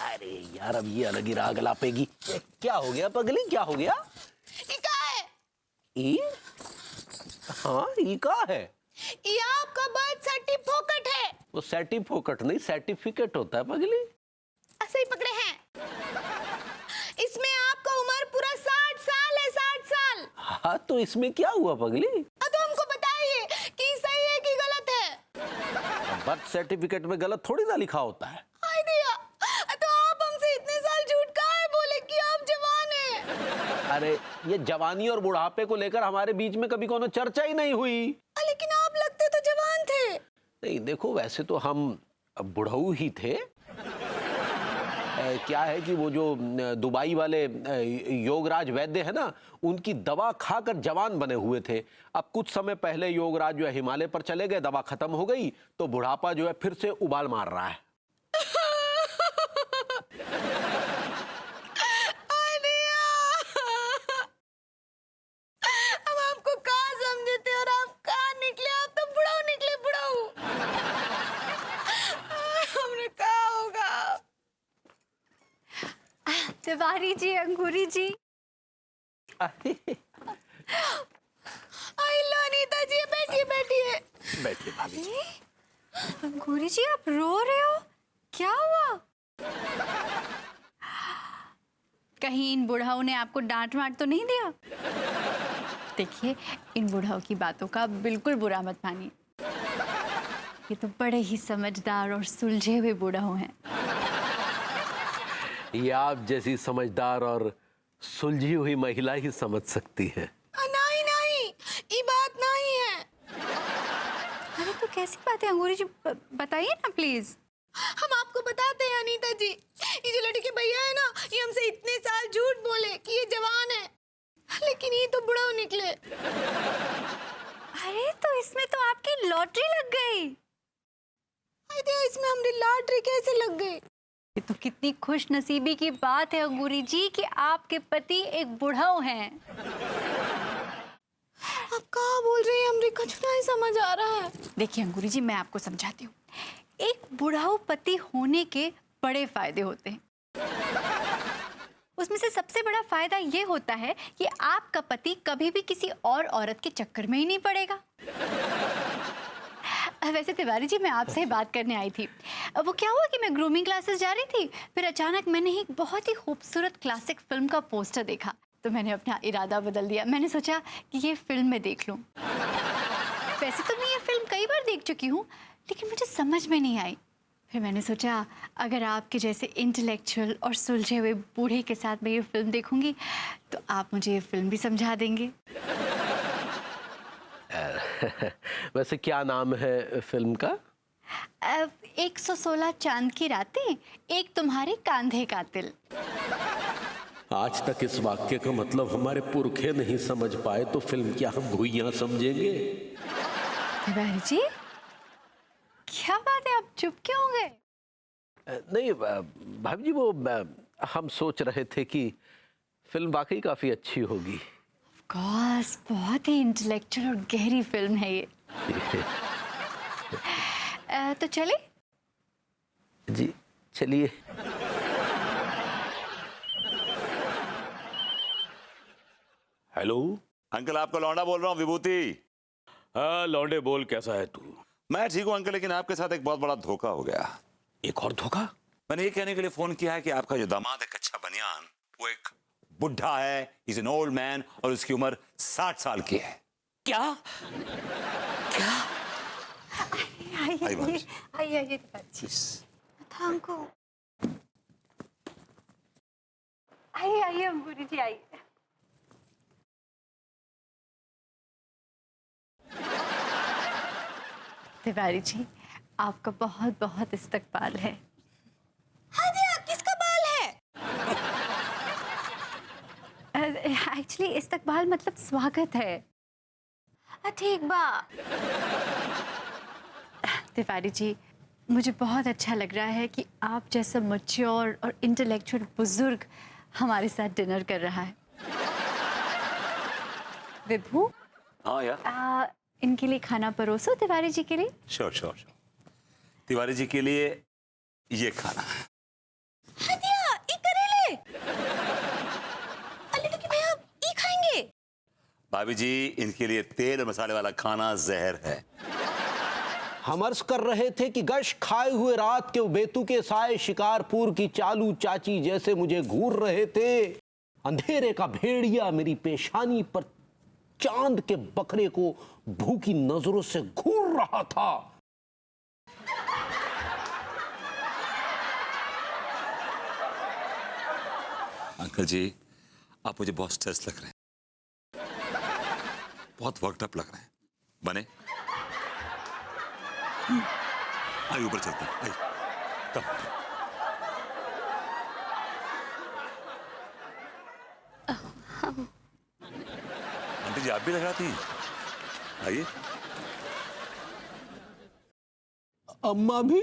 अरे यार अब ये अलग ही राग लापेगी। क्या हो गया पगली, क्या हो गया? इका है। ई? हाँ ई का है? ये आपका बर्थ सर्टिफिकेट है। वो सर्टिफिकेट नहीं सर्टिफिकेट होता है पगली। ऐसे ही पकड़े हैं। इसमें आपका उम्र पूरा 60 साल है, 60 साल। हाँ तो इसमें क्या हुआ पगली? तो हमको बताइए कि सही है कि गलत है। बर्थ सर्टिफिकेट में गलत थोड़ी ना लिखा होता है। हाय दिया, तो आप हमसे इतने साल झूठ काहे बोले कि आप जवान हैं? अरे ये जवानी और बुढ़ापे को लेकर हमारे बीच में कभी कोनो चर्चा ही नहीं हुई। लेकिन आप लगते तो जवान थे। नहीं देखो वैसे तो हम बुढ़ऊ ही थे। क्या है कि वो जो दुबई वाले योगराज वैद्य है ना, उनकी दवा खाकर जवान बने हुए थे। अब कुछ समय पहले योगराज जो है हिमालय पर चले गए, दवा खत्म हो गई तो बुढ़ापा जो है फिर से उबाल मार रहा है। अब आपको कहाँ समझे थे और आप कहाँ निकले? आप तो बुढ़ाऊ निकले, बुढ़ाऊ। हमने कहा होगा। तिवारी जी, अंगूरी जी। आई लो अनीता जी, बैठिए बैठिए। बैठिए भाभी जी। अंगूरी जी आप रो रहे हो, क्या हुआ? कहीं इन बुढ़ाओं ने आपको डांट वाट तो नहीं दिया? देखिए इन बुढ़ाओं की बातों का बिल्कुल बुरा मत मानिए। ये तो बड़े ही समझदार और सुलझे हुए बुढ़ाओं हैं। ये आप जैसी समझदार और सुलझी हुई महिला ही समझ सकती है। नहीं नहीं, ये बात नहीं है। अरे तो कैसी बात है अंगूरी जी, बताइए ना प्लीज। हम आपको बताते हैं अनीता जी, ये जो लड़के भैया है ना, ये हमसे इतने साल झूठ बोले कि ये जवान है, लेकिन ये तो बुढ़ाऊ निकले। अरे तो इसमें तो आपकी लॉटरी लग गई। अरे इसमें हमारी लॉटरी कैसे लग गई? ये तो कितनी खुश नसीबी की बात है अंगूरी जी कि आपके पति एक बुढ़ाऊ हैं। आप कहाँ बोल रही हैं? हमरे कुछ नहीं समझ आ रहा है। देखिए अंगूरी जी मैं आपको समझाती हूँ। एक बुढ़ाऊ पति होने के बड़े फायदे होते हैं। उसमें से सबसे बड़ा फायदा ये होता है कि आपका पति कभी भी किसी और औरत के चक्कर में ही नहीं पड़ेगा। वैसे तिवारी जी मैं आपसे बात करने आई थी। वो क्या हुआ कि मैं ग्रूमिंग क्लासेस जा रही थी, फिर अचानक मैंने एक बहुत ही खूबसूरत क्लासिक फिल्म का पोस्टर देखा, तो मैंने अपना इरादा बदल दिया। मैंने सोचा कि ये फिल्म मैं देख लूं। वैसे तो मैं ये फिल्म कई बार देख चुकी हूँ, लेकिन मुझे समझ में नहीं आई। फिर मैंने सोचा अगर आपके जैसे इंटेलेक्चुअल और सुलझे हुए बूढ़े के साथ मैं ये फिल्म देखूंगी तो आप मुझे ये फिल्म भी समझा देंगे। वैसे क्या नाम है फिल्म का? 116 चांद की रातें, एक तुम्हारे कांधे का तिल। आज तक इस वाक्य का मतलब हमारे पुरखे नहीं समझ पाए तो फिल्म क्या हम भुइयां समझेंगे? तिवारी जी क्या बात है, आप चुप क्यों हो गए? नहीं भाभी जी वो हम सोच रहे थे कि फिल्म वाकई काफी अच्छी होगी। ऑफ बहुत ही इंटेलेक्चुअल और गहरी फिल्म है ये। तो चले? जी चलिए। हेलो अंकल, आपका लौंडा बोल रहा हूँ, विभूति। हाँ लौंडे बोल, कैसा है तू? मैं ठीक हूँ अंकल, लेकिन आपके साथ एक बहुत बड़ा धोखा हो गया। एक और धोखा? मैंने ये कहने के लिए फोन किया है कि आपका जो दामाद है कच्चा बनियान, वो एक बुढ़ा है, इज एन ओल्ड मैन, और उसकी उम्र 60 साल की है। क्या? क्या? आइए आइए था हमको। आइए आइए अंगूरी जी आइए। तिवारी जी आपका बहुत बहुत इस्तकबाल है। हाँ जी, किसका बाल है? एक्चुअली इस्तकबाल मतलब स्वागत है। ठीक बा। तिवारी जी मुझे बहुत अच्छा लग रहा है कि आप जैसा मैच्योर और इंटेलेक्चुअल बुजुर्ग हमारे साथ डिनर कर रहा है। विभू, हाँ यार, इनके लिए खाना परोसो तिवारी जी के लिए। Sure sure. तिवारी जी के लिए ये खाना। हाँ जी, भाभी जी, इनके लिए तेल और मसाले वाला खाना जहर है। हम अर्ज कर रहे थे कि गश खाए हुए रात के बेतुके साए शिकारपुर की चालू चाची जैसे मुझे घूर रहे थे। अंधेरे का भेड़िया मेरी पेशानी पर चांद के बकरे को भूखी नजरों से घूर रहा था। अंकल जी, आप मुझे बहुत स्ट्रेस लग रहे हैं, बहुत वर्कड अप लग रहे हैं। बने आइए ऊपर चलते हैं, आइए कम। आंटी जी, आप भी लग रहा थी, आइए। अम्मा भी।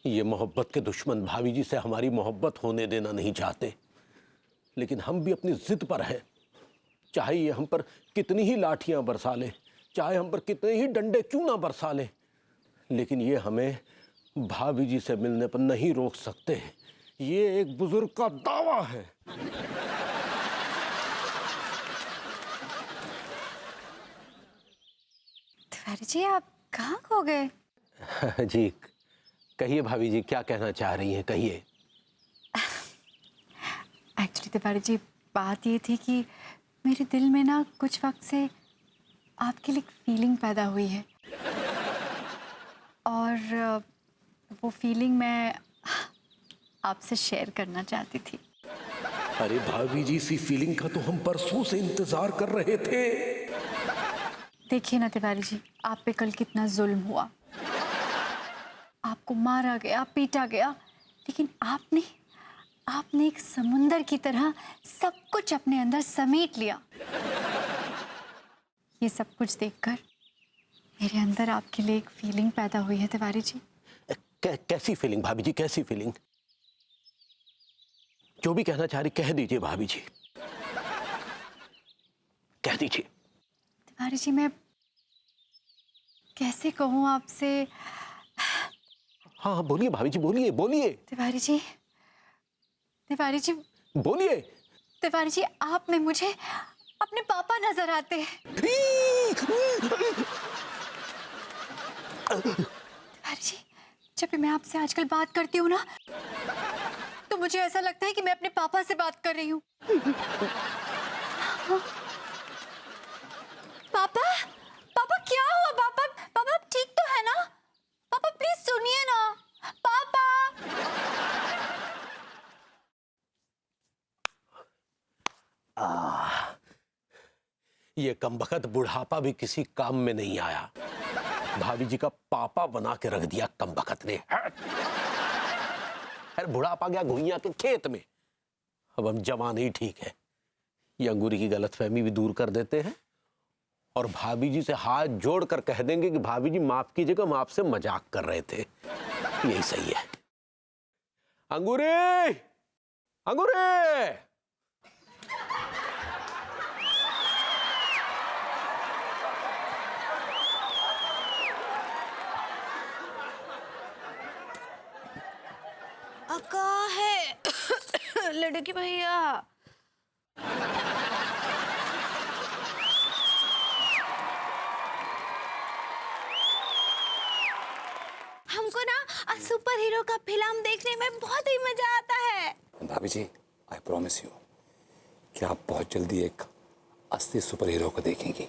ये मोहब्बत के दुश्मन भाभी जी से हमारी मोहब्बत होने देना नहीं चाहते, लेकिन हम भी अपनी जिद पर हैं। चाहे ये हम पर कितनी ही लाठियां बरसा ले, चाहे हम पर कितने ही डंडे क्यों ना बरसा ले, लेकिन ये हमें भाभी जी से मिलने पर नहीं रोक सकते। ये एक बुजुर्ग का दावा है। तिवारी जी, आप कहाँ खो गए? जी कहिए भाभी जी, क्या कहना चाह रही हैं, कहिए। एक्चुअली तिवारी जी, बात ये थी कि मेरे दिल में ना कुछ वक्त से आपके लिए एक फीलिंग पैदा हुई है, और वो फीलिंग मैं आपसे शेयर करना चाहती थी। अरे भाभी जी, इसी फीलिंग का तो हम परसों से इंतजार कर रहे थे। देखिए ना तिवारी जी, आप पे कल कितना जुल्म हुआ। आपको मारा गया, पीटा गया, लेकिन आपने एक समुंदर की तरह सब कुछ अपने अंदर समेट लिया। ये सब कुछ देखकर मेरे अंदर आपके लिए एक फीलिंग पैदा हुई है तिवारी जी। कैसी फीलिंग भाभी जी, कैसी फीलिंग? जो भी कहना चाह रही कह दीजिए भाभी जी, कह दीजिए। तिवारी जी, मैं कैसे कहूँ आपसे? हाँ बोलिए भाभी जी, बोलिए बोलिए। तिवारी जी बोलिए। तिवारी जी, आप में मुझे अपने पापा नजर आते हैं। तिवारी जी, जब भी मैं आपसे आजकल बात करती हूँ ना, तो मुझे ऐसा लगता है कि मैं अपने पापा से बात कर रही हूँ। पापा क्या हुआ? पापा आप ठीक तो है ना? पापा प्लीज सुनिए ना, पापा। ये कमबख्त बुढ़ापा भी किसी काम में नहीं आया। भाभी जी का पापा बना के रख दिया कमबख्त ने। अरे बुढ़ापा गया घुइयां के खेत में, अब हम जवान ही ठीक है। ये अंगूरी की गलतफहमी भी दूर कर देते हैं और भाभी जी से हाथ जोड़कर कह देंगे कि भाभी जी माफ कीजिएगा, हम आपसे मजाक कर रहे थे। यही सही है। अंगूरी, अंगूरी। अक्का है लड़की भैया। हमको ना सुपर हीरो का फिल्म देखने में बहुत ही मजा आता है। भाभी जी, आई प्रॉमिस यू कि आप बहुत जल्दी एक असली सुपर हीरो को देखेंगी।